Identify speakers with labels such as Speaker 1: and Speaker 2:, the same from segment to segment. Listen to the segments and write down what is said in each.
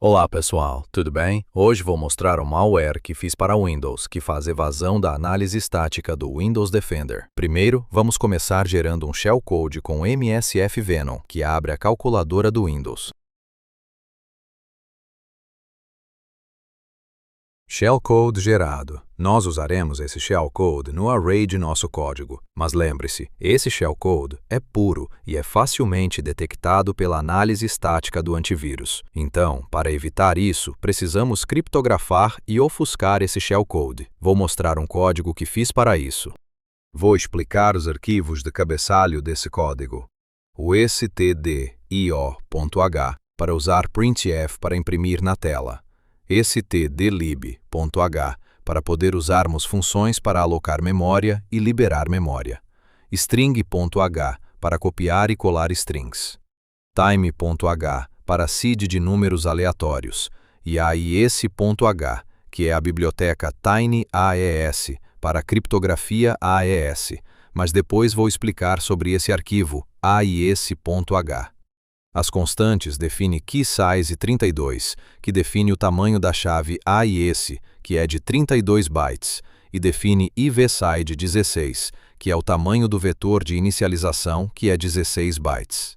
Speaker 1: Olá pessoal, tudo bem? Hoje vou mostrar um malware que fiz para Windows, que faz evasão da análise estática do Windows Defender. Primeiro, vamos começar gerando um shellcode com MSF Venom, que abre a calculadora do Windows. Shellcode gerado. Nós usaremos esse shellcode no array de nosso código, mas lembre-se, esse shellcode é puro e é facilmente detectado pela análise estática do antivírus. Então, para evitar isso, precisamos criptografar e ofuscar esse shellcode. Vou mostrar um código que fiz para isso. Vou explicar os arquivos de cabeçalho desse código. O stdio.h para usar printf para imprimir na tela. stdlib.h para poder usarmos funções para alocar memória e liberar memória. String.h para copiar e colar strings. Time.h para seed de números aleatórios. E AES.h, que é a biblioteca TinyAES para criptografia AES, mas depois vou explicar sobre esse arquivo AES.h. As constantes definem keysize 32, que define o tamanho da chave AES, que é de 32 bytes, e define ivside 16, que é o tamanho do vetor de inicialização, que é 16 bytes.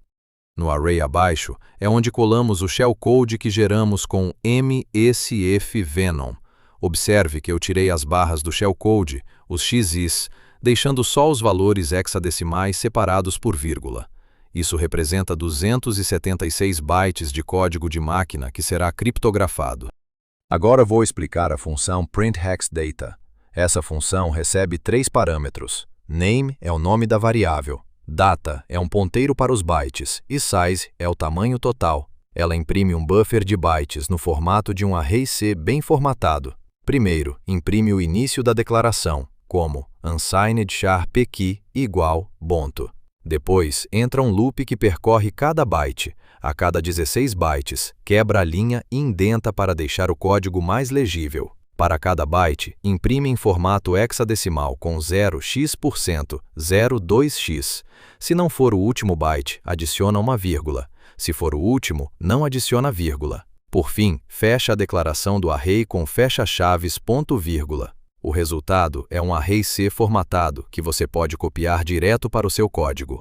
Speaker 1: No array abaixo é onde colamos o shellcode que geramos com MSF Venom. Observe que eu tirei as barras do shellcode, os xis, deixando só os valores hexadecimais separados por vírgula. Isso representa 276 bytes de código de máquina que será criptografado. Agora vou explicar a função printHexData. Essa função recebe 3 parâmetros. Name é o nome da variável, data é um ponteiro para os bytes e size é o tamanho total. Ela imprime um buffer de bytes no formato de um array C bem formatado. Primeiro, imprime o início da declaração, como unsigned *p_key igual ponto. Depois, entra um loop que percorre cada byte. A cada 16 bytes, quebra a linha e indenta para deixar o código mais legível. Para cada byte, imprime em formato hexadecimal com 0x%, 02x. Se não for o último byte, adiciona uma vírgula. Se for o último, não adiciona vírgula. Por fim, fecha a declaração do array com fecha-chaves ponto vírgula. O resultado é um array C formatado, que você pode copiar direto para o seu código.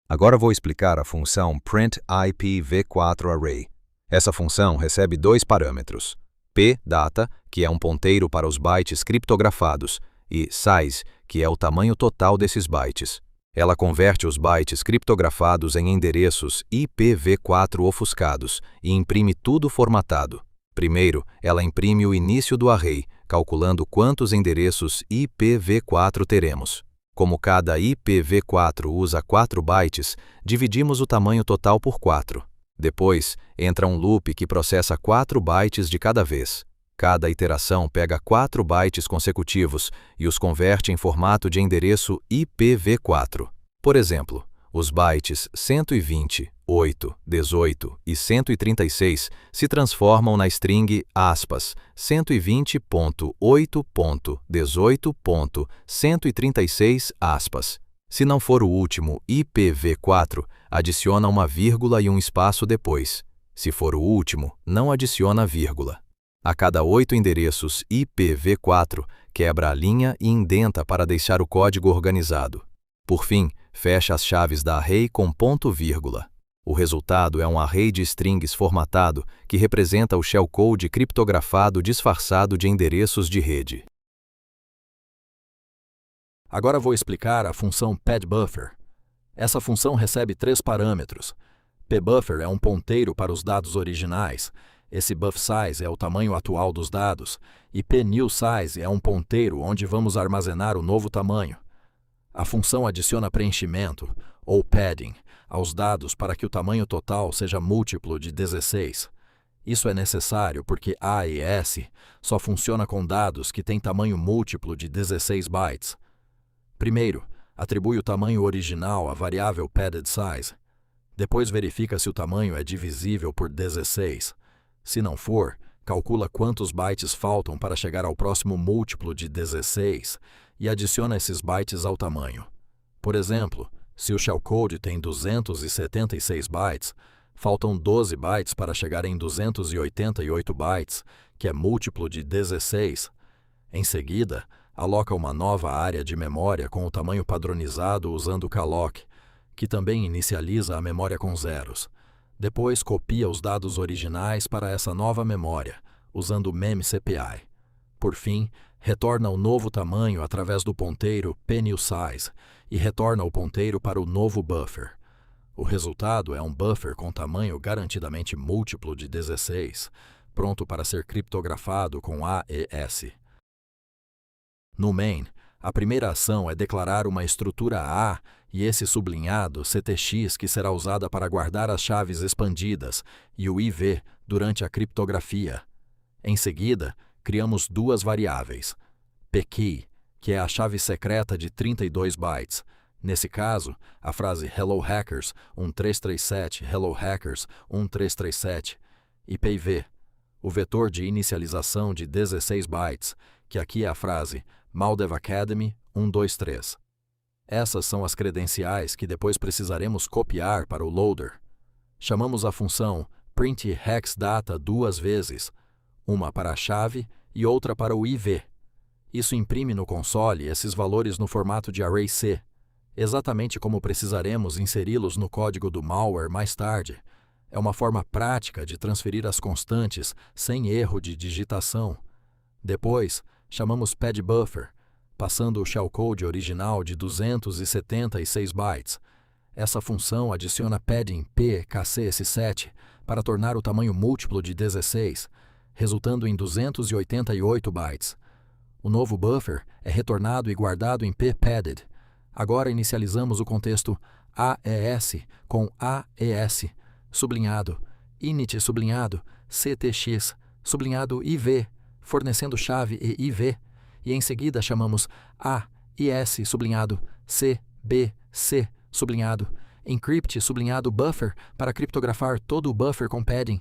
Speaker 1: Agora vou explicar a função printIPv4Array. Essa função recebe 2 parâmetros. P-data, que é um ponteiro para os bytes criptografados, e size, que é o tamanho total desses bytes. Ela converte os bytes criptografados em endereços IPv4 ofuscados e imprime tudo formatado. Primeiro, ela imprime o início do array, calculando quantos endereços IPv4 teremos. Como cada IPv4 usa 4 bytes, dividimos o tamanho total por 4. Depois, entra um loop que processa 4 bytes de cada vez. Cada iteração pega 4 bytes consecutivos e os converte em formato de endereço IPv4. Por exemplo, os bytes 120, 8, 18 e 136 se transformam na string aspas, 120.8.18.136 aspas. Se não for o último IPv4, adiciona uma vírgula e um espaço depois. Se for o último, não adiciona vírgula. A cada 8 endereços IPv4, quebra a linha e indenta para deixar o código organizado. Por fim, fecha as chaves da array com ponto vírgula. O resultado é um array de strings formatado que representa o shellcode criptografado disfarçado de endereços de rede.
Speaker 2: Agora vou explicar a função padBuffer. Essa função recebe 3 parâmetros. pBuffer é um ponteiro para os dados originais. Esse buffSize é o tamanho atual dos dados. E pNewSize é um ponteiro onde vamos armazenar o novo tamanho. A função adiciona preenchimento, ou padding, aos dados para que o tamanho total seja múltiplo de 16. Isso é necessário porque AES só funciona com dados que têm tamanho múltiplo de 16 bytes. Primeiro, atribui o tamanho original à variável paddedSize. Depois verifica se o tamanho é divisível por 16. Se não for, calcula quantos bytes faltam para chegar ao próximo múltiplo de 16 e adiciona esses bytes ao tamanho. Por exemplo, se o shellcode tem 276 bytes, Faltam 12 bytes para chegar em 288 bytes, que é múltiplo de 16. Em seguida, aloca uma nova área de memória com o tamanho padronizado usando o calloc, que também inicializa a memória com zeros. Depois copia os dados originais para essa nova memória, usando o memcpy. Por fim, retorna o novo tamanho através do ponteiro pNewSize e retorna o ponteiro para o novo buffer. O resultado é um buffer com tamanho garantidamente múltiplo de 16, pronto para ser criptografado com AES. No main, a primeira ação é declarar uma estrutura A e esse sublinhado CTX que será usada para guardar as chaves expandidas e o IV durante a criptografia. Em seguida, criamos duas variáveis, pKey, que é a chave secreta de 32 bytes. Nesse caso, a frase Hello Hackers 1337 Hello Hackers 1337 e PIV, o vetor de inicialização de 16 bytes, que aqui é a frase Maldev Academy 123. Essas são as credenciais que depois precisaremos copiar para o loader. Chamamos a função printHexData duas vezes, uma para a chave e outra para o IV. Isso imprime no console esses valores no formato de array C, exatamente como precisaremos inseri-los no código do malware mais tarde. É uma forma prática de transferir as constantes sem erro de digitação. Depois, chamamos PadBuffer, passando o shellcode original de 276 bytes. Essa função adiciona padding PKCS7 para tornar o tamanho múltiplo de 16, resultando em 288 bytes. O novo buffer é retornado e guardado em ppadded. Agora inicializamos o contexto AES com AES, sublinhado, init sublinhado, CTX, sublinhado IV, fornecendo chave e IV, e em seguida chamamos AES sublinhado CBC sublinhado, encrypt sublinhado buffer para criptografar todo o buffer com padding.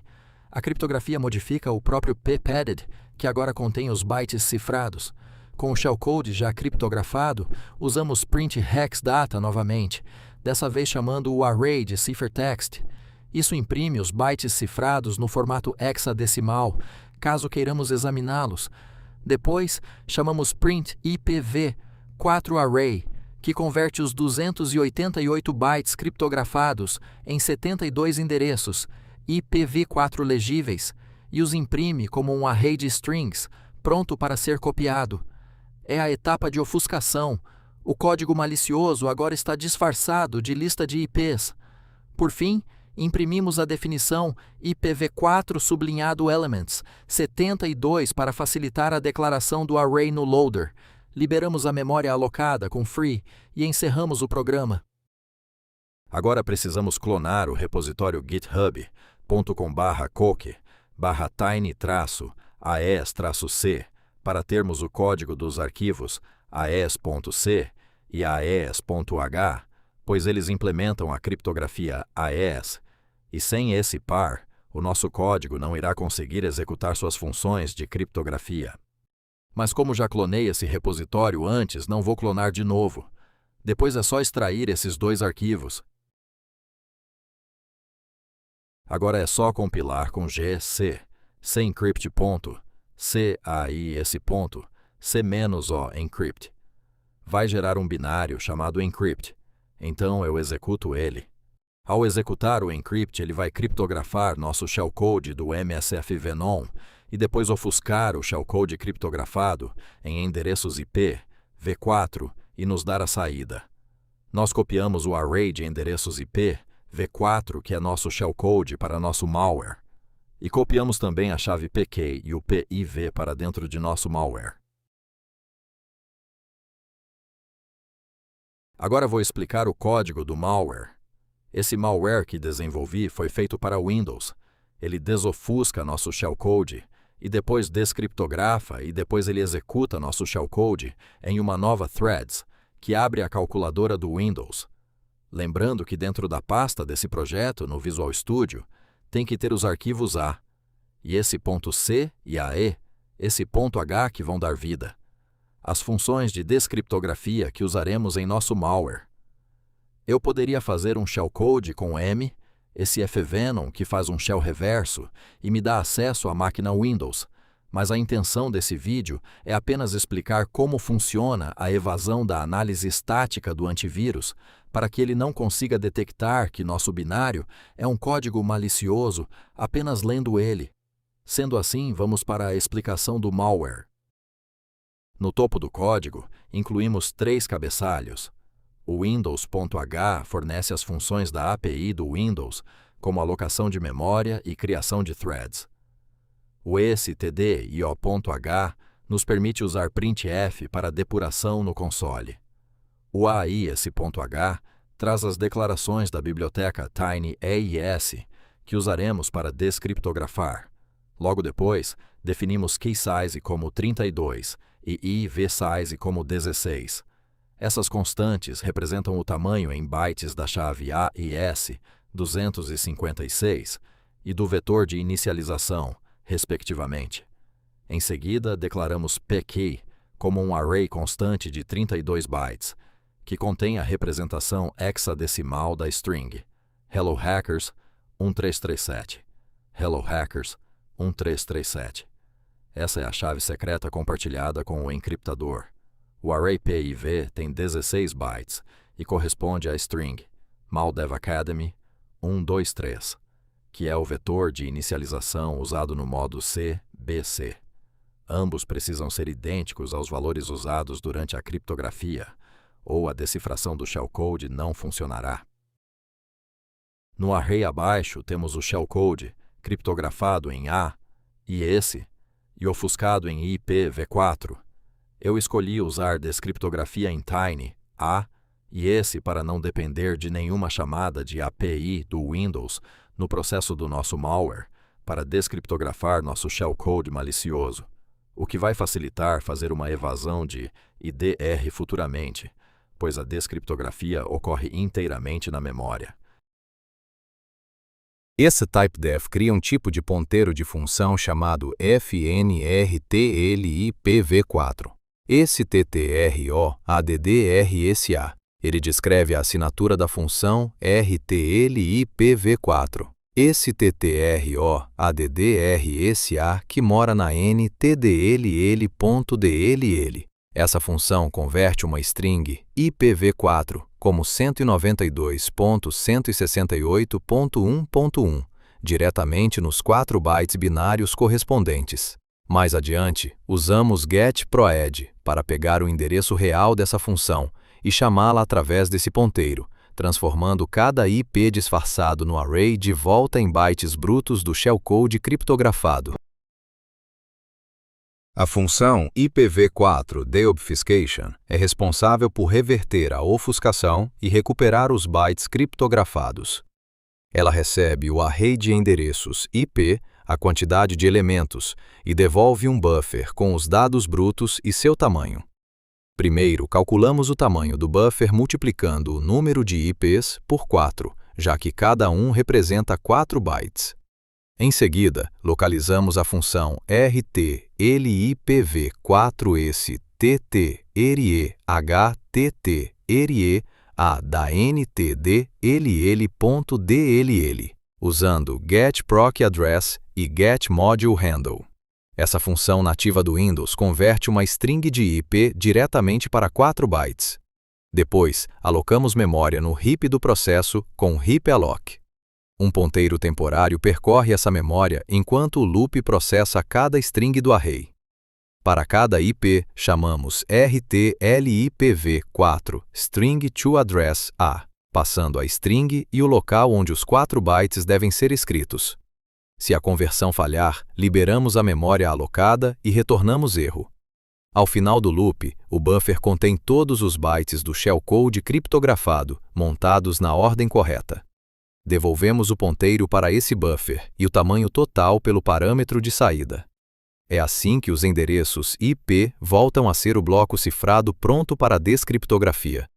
Speaker 2: A criptografia modifica o próprio ppadded, que agora contém os bytes cifrados. Com o shellcode já criptografado, usamos printHexData novamente, dessa vez chamando o array de ciphertext. Isso imprime os bytes cifrados no formato hexadecimal, caso queiramos examiná-los. Depois, chamamos printIPv4Array, que converte os 288 bytes criptografados em 72 endereços, IPv4 legíveis, e os imprime como um array de strings, pronto para ser copiado. É a etapa de ofuscação. O código malicioso agora está disfarçado de lista de IPs. Por fim, imprimimos a definição IPv4 sublinhado elements 72 para facilitar a declaração do array no loader. Liberamos a memória alocada com free e encerramos o programa. Agora precisamos clonar o repositório github.com/coke/tiny-aes-c para termos o código dos arquivos aes.c e aes.h, pois eles implementam a criptografia AES, e sem esse par, o nosso código não irá conseguir executar suas funções de criptografia. Mas como já clonei esse repositório antes, não vou clonar de novo. Depois é só extrair esses dois arquivos. Agora é só compilar com gc, c-encrypt.c-aí-esse-o encrypt. Vai gerar um binário chamado encrypt. Então eu executo ele. Ao executar o encrypt, ele vai criptografar nosso shellcode do MSF Venom e depois ofuscar o shellcode criptografado em endereços IP, V4 e nos dar a saída. Nós copiamos o array de endereços IP, V4, que é nosso shellcode para nosso malware, e copiamos também a chave pkey e o PIV para dentro de nosso malware. Agora vou explicar o código do malware. Esse malware que desenvolvi foi feito para Windows. Ele desofusca nosso shellcode e depois descriptografa e depois ele executa nosso shellcode em uma nova threads, que abre a calculadora do Windows. Lembrando que dentro da pasta desse projeto, no Visual Studio, tem que ter os arquivos A, e esse .c e AE, esse .h que vão dar vida. As funções de descriptografia que usaremos em nosso malware. Eu poderia fazer um shellcode com M esse fvenom que faz um shell reverso e me dá acesso à máquina Windows, mas a intenção desse vídeo é apenas explicar como funciona a evasão da análise estática do antivírus para que ele não consiga detectar que nosso binário é um código malicioso apenas lendo ele. Sendo assim, vamos para a explicação do malware. No topo do código, incluímos 3 cabeçalhos. O Windows.h fornece as funções da API do Windows, como alocação de memória e criação de threads. O stdio.h nos permite usar printf para depuração no console. O AIS.h traz as declarações da biblioteca tinyAIS, que usaremos para descriptografar. Logo depois, definimos keysize como 32 e ivsize como 16. Essas constantes representam o tamanho em bytes da chave AIS 256 e do vetor de inicialização, respectivamente. Em seguida, declaramos pkey como um array constante de 32 bytes, que contém a representação hexadecimal da string Hello Hackers 1337. Hello Hackers 1337. Essa é a chave secreta compartilhada com o encriptador. O array PIV tem 16 bytes e corresponde à string Maldev Academy 123, que é o vetor de inicialização usado no modo CBC. Ambos precisam ser idênticos aos valores usados durante a criptografia, ou a decifração do shellcode não funcionará. No array abaixo temos o shellcode, criptografado em A e esse, e ofuscado em IPv4. Eu escolhi usar descriptografia em Tiny, A e esse para não depender de nenhuma chamada de API do Windows no processo do nosso malware para descriptografar nosso shellcode malicioso, o que vai facilitar fazer uma evasão de IDR futuramente, pois a descriptografia ocorre inteiramente na memória.
Speaker 1: Esse typedef cria um tipo de ponteiro de função chamado FNRTLIPv4. Esse TTROADDRSA. Ele descreve a assinatura da função RTLIPv4. Esse TTROADDRSA que mora na ntdll.dll. Essa função converte uma string IPv4 como 192.168.1.1 diretamente nos 4 bytes binários correspondentes. Mais adiante, usamos getProAdd para pegar o endereço real dessa função e chamá-la através desse ponteiro, transformando cada IP disfarçado no array de volta em bytes brutos do shellcode criptografado. A função IPv4 deobfuscation é responsável por reverter a ofuscação e recuperar os bytes criptografados. Ela recebe o array de endereços IP, a quantidade de elementos, e devolve um buffer com os dados brutos e seu tamanho. Primeiro, calculamos o tamanho do buffer multiplicando o número de IPs por 4, já que cada um representa 4 bytes. Em seguida, localizamos a função RTLIPv4STTREHTTREA da ntdll.dll, usando getProcAddress e getModuleHandle. Essa função nativa do Windows converte uma string de IP diretamente para 4 bytes. Depois, alocamos memória no heap do processo com heapalloc. Um ponteiro temporário percorre essa memória enquanto o loop processa cada string do array. Para cada IP, chamamos RTLIPv4 string to address A, passando a string e o local onde os 4 bytes devem ser escritos. Se a conversão falhar, liberamos a memória alocada e retornamos erro. Ao final do loop, o buffer contém todos os bytes do shellcode criptografado, montados na ordem correta. Devolvemos o ponteiro para esse buffer e o tamanho total pelo parâmetro de saída. É assim que os endereços IP voltam a ser o bloco cifrado pronto para a descriptografia.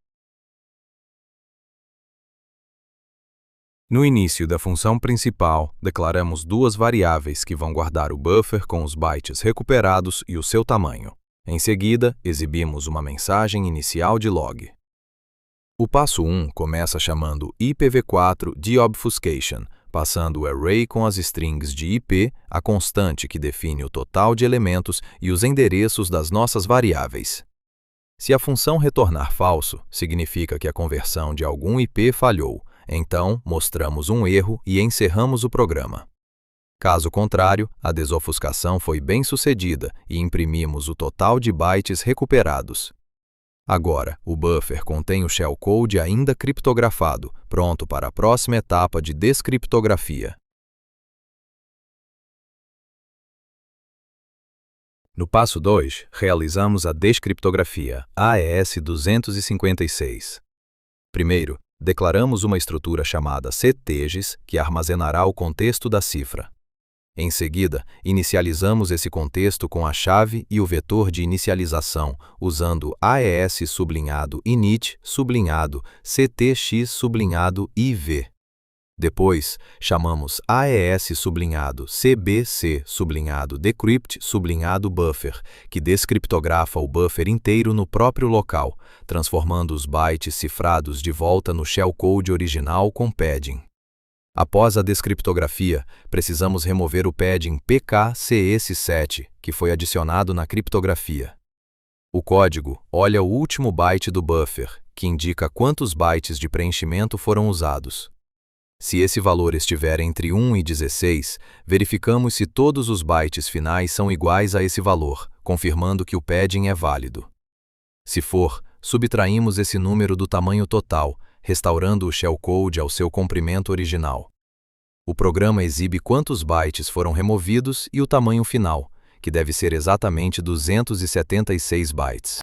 Speaker 1: No início da função principal, declaramos 2 variáveis que vão guardar o buffer com os bytes recuperados e o seu tamanho. Em seguida, exibimos uma mensagem inicial de log. O passo 1 começa chamando IPv4 de obfuscation, passando o array com as strings de IP, a constante que define o total de elementos e os endereços das nossas variáveis. Se a função retornar falso, significa que a conversão de algum IP falhou, então mostramos um erro e encerramos o programa. Caso contrário, a desofuscação foi bem-sucedida e imprimimos o total de bytes recuperados. Agora, o buffer contém o shellcode ainda criptografado, pronto para a próxima etapa de descriptografia. No passo 2, realizamos a descriptografia AES-256. Primeiro, declaramos uma estrutura chamada cTegis, que armazenará o contexto da cifra. Em seguida, inicializamos esse contexto com a chave e o vetor de inicialização, usando AES_CTX_IV. Depois, chamamos AES_CBC_decrypt_buffer, que descriptografa o buffer inteiro no próprio local, transformando os bytes cifrados de volta no shellcode original com padding. Após a descriptografia, precisamos remover o padding PKCS7, que foi adicionado na criptografia. O código olha o último byte do buffer, que indica quantos bytes de preenchimento foram usados. Se esse valor estiver entre 1 e 16, verificamos se todos os bytes finais são iguais a esse valor, confirmando que o padding é válido. Se for, subtraímos esse número do tamanho total, restaurando o shellcode ao seu comprimento original. O programa exibe quantos bytes foram removidos e o tamanho final, que deve ser exatamente 276 bytes.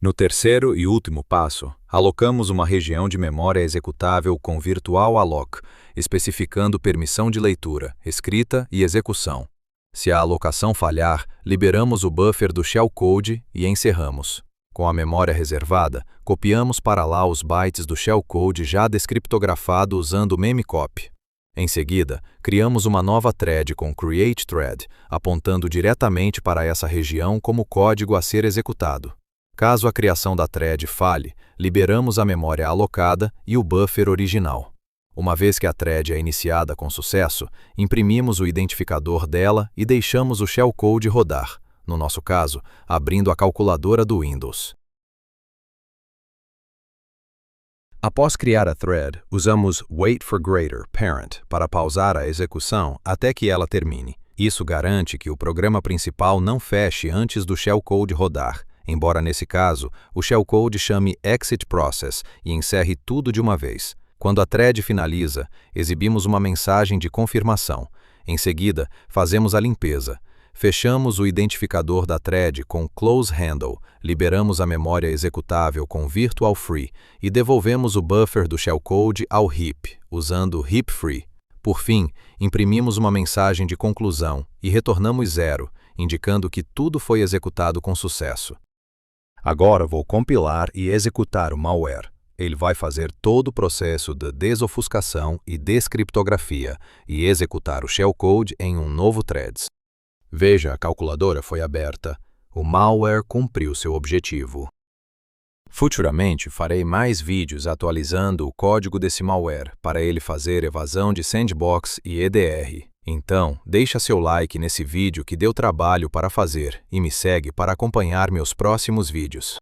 Speaker 1: No terceiro e último passo, alocamos uma região de memória executável com virtual alloc, especificando permissão de leitura, escrita e execução. Se a alocação falhar, liberamos o buffer do shellcode e encerramos. Com a memória reservada, copiamos para lá os bytes do shellcode já descriptografado usando o memcopy. Em seguida, criamos uma nova thread com createThread, apontando diretamente para essa região como código a ser executado. Caso a criação da thread falhe, liberamos a memória alocada e o buffer original. Uma vez que a thread é iniciada com sucesso, imprimimos o identificador dela e deixamos o shellcode rodar, no nosso caso, abrindo a calculadora do Windows. Após criar a thread, usamos waitForGreater_parent para pausar a execução até que ela termine. Isso garante que o programa principal não feche antes do shellcode rodar, embora nesse caso, o shellcode chame exitProcess e encerre tudo de uma vez. Quando a thread finaliza, exibimos uma mensagem de confirmação. Em seguida, fazemos a limpeza. Fechamos o identificador da thread com close_handle, liberamos a memória executável com virtual free e devolvemos o buffer do shellcode ao heap, usando heap free. Por fim, imprimimos uma mensagem de conclusão e retornamos 0, indicando que tudo foi executado com sucesso. Agora vou compilar e executar o malware. Ele vai fazer todo o processo de desofuscação e descriptografia e executar o shellcode em um novo thread. Veja, a calculadora foi aberta. O malware cumpriu seu objetivo. Futuramente, farei mais vídeos atualizando o código desse malware para ele fazer evasão de sandbox e EDR. Então, deixa seu like nesse vídeo que deu trabalho para fazer e me segue para acompanhar meus próximos vídeos.